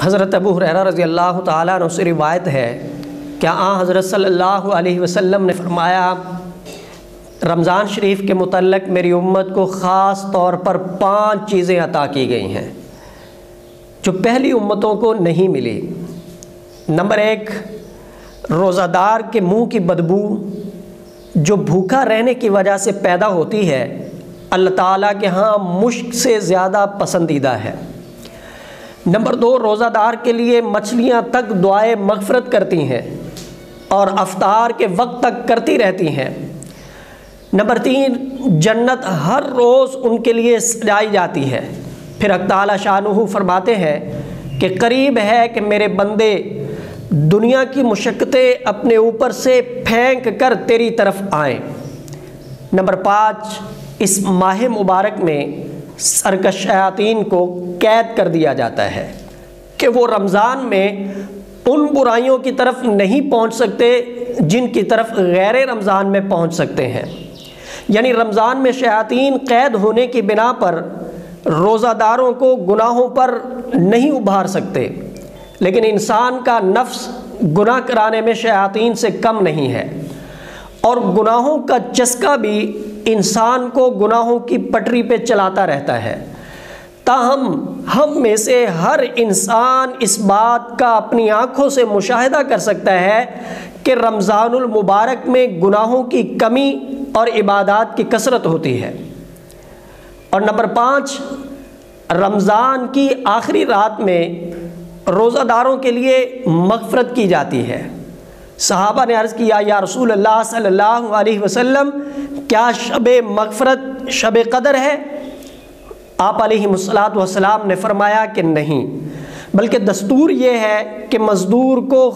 حضرت ابو ہریرہ رضی اللہ تعالیٰ عنہ سے روایت ہے کہ آن حضرت صلی اللہ علیہ وسلم نے فرمایا، رمضان شریف کے متعلق میری امت کو خاص طور پر 5 چیزیں عطا کی گئی ہیں جو پہلی امتوں کو نہیں ملی۔ نمبر 1، روزہ دار کے منہ کی بدبو جو بھوکا رہنے کی وجہ سے پیدا ہوتی ہے، اللہ تعالیٰ کے ہاں مشک سے زیادہ پسندیدہ ہے۔ نمبر 2، روزہ دار کے لیے مچھلیاں تک دعائے مغفرت کرتی ہیں اور افطار کے وقت تک کرتی رہتی ہیں۔ نمبر 3، جنت ہر روز ان کے لیے سجائی جاتی ہے۔ پھر حق تعالی شانہ فرماتے ہیں کہ قریب ہے کہ میرے بندے دنیا کی مشقتیں اپنے اوپر سے پھینک کر تیری طرف آئیں۔ نمبر 5، اس ماہ مبارک میں سرکش شیاطین کو قید کر دیا جاتا ہے کہ وہ رمضان میں ان برائیوں کی طرف نہیں پہنچ سکتے جن کی طرف غیر رمضان میں پہنچ سکتے ہیں۔ یعنی رمضان میں شیاطین قید ہونے کی بنا پر روزہ داروں کو گناہوں پر نہیں ابھار سکتے، لیکن انسان کا نفس گناہ کرانے میں شیاطین سے کم نہیں ہے، اور گناہوں کا چسکا بھی انسان کو گناہوں کی پٹری پہ چلاتا رہتا ہے۔ تاہم ہم میں سے ہر انسان اس بات کا اپنی آنکھوں سے مشاہدہ کر سکتا ہے کہ رمضان المبارک میں گناہوں کی کمی اور عبادات کی کثرت ہوتی ہے۔ اور نمبر 5، رمضان کی آخری رات میں روزہ داروں کے لیے مغفرت کی جاتی ہے۔ صحابہ نے عرض کیا، یا رسول اللہ صلی اللہ علیہ وسلم، کیا شب مغفرت شب قدر ہے؟ آپ علیہ الصلوۃ والسلام نے فرمایا کہ نہیں، بلکہ دستور یہ ہے کہ مزدور کو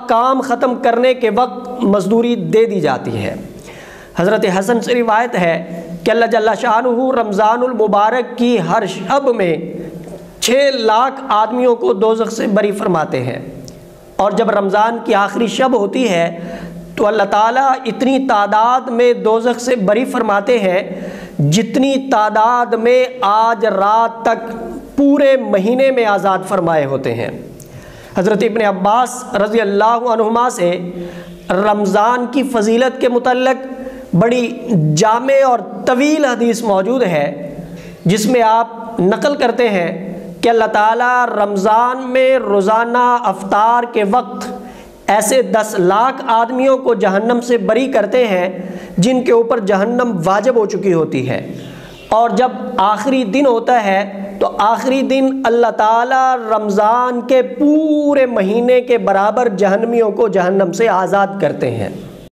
کام ختم کرنے کے وقت مزدوری دے دی جاتی ہے۔ حضرت حسن سے روایت ہے کہ اللہ جل شانہ رمضان المبارک کی ہر شب میں 6 لاکھ آدمیوں کو دوزخ سے بری فرماتے ہیں، اور جب رمضان کی آخری شب ہوتی ہے تو اللہ تعالیٰ اتنی تعداد میں دوزخ سے بری فرماتے ہیں جتنی تعداد میں آج رات تک پورے مہینے میں آزاد فرمائے ہوتے ہیں۔ حضرت ابن عباس رضی اللہ عنہما سے رمضان کی فضیلت کے متعلق بڑی جامع اور طویل حدیث موجود ہے، جس میں آپ نقل کرتے ہیں کہ اللہ تعالیٰ رمضان میں روزانہ افطار کے وقت ایسے 10 لاکھ آدمیوں کو جہنم سے بری کرتے ہیں جن کے اوپر جہنم واجب ہو چکی ہوتی ہے، اور جب آخری دن ہوتا ہے تو آخری دن اللہ تعالیٰ رمضان کے پورے مہینے کے برابر جہنمیوں کو جہنم سے آزاد کرتے ہیں۔